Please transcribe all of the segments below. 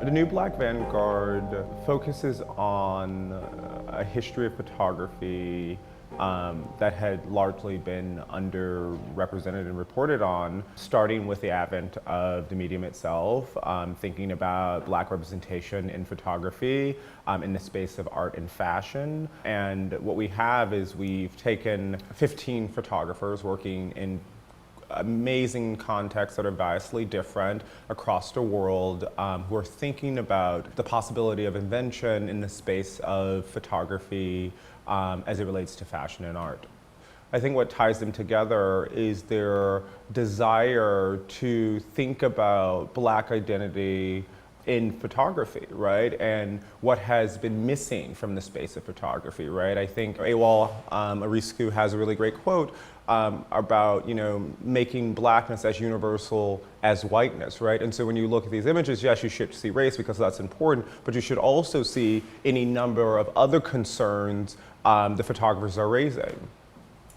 The new Black Vanguard focuses on a history of photography that had largely been underrepresented and reported on, starting with the advent of the medium itself, thinking about Black representation in photography in the space of art and fashion. And what we have is we've taken 15 photographers working in amazing contexts that are vastly different across the world, who are thinking about the possibility of invention in the space of photography as it relates to fashion and art. I think what ties them together is their desire to think about Black identity in photography, right? And what has been missing from the space of photography, right? I think Antwaun Sargent has a really great quote about, making Blackness as universal as whiteness, right? And so when you look at these images, yes, you should see race because that's important, but you should also see any number of other concerns the photographers are raising.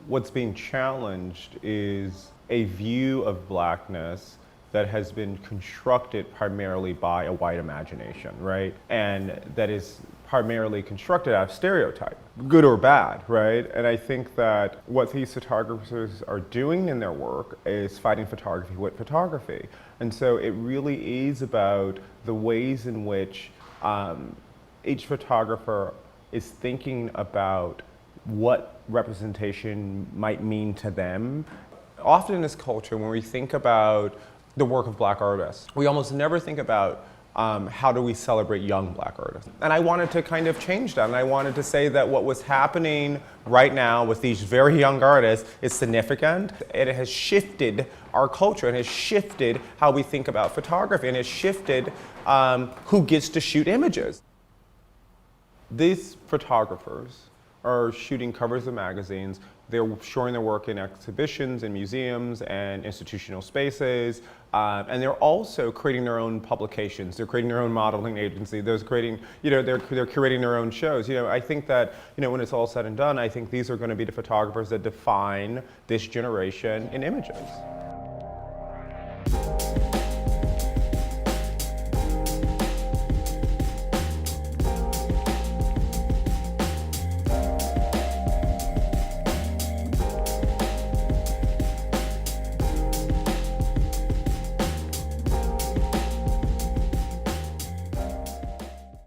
What's being challenged is a view of Blackness that has been constructed primarily by a white imagination, right? And that is primarily constructed out of stereotype, good or bad, right? And I think that what these photographers are doing in their work is fighting photography with photography. And so it really is about the ways in which each photographer is thinking about what representation might mean to them. Often in this culture, when we think about the work of Black artists, we almost never think about how do we celebrate young Black artists. And I wanted to kind of change that, and I wanted to say that what was happening right now with these very young artists is significant. It has shifted our culture, and has shifted how we think about photography, and has shifted who gets to shoot images. These photographers are shooting covers of magazines. They're showing their work in exhibitions and museums and institutional spaces, and they're also creating their own publications. They're creating their own modeling agency. They're creating, they're curating their own shows. I think that, when it's all said and done, I think these are going to be the photographers that define this generation in images.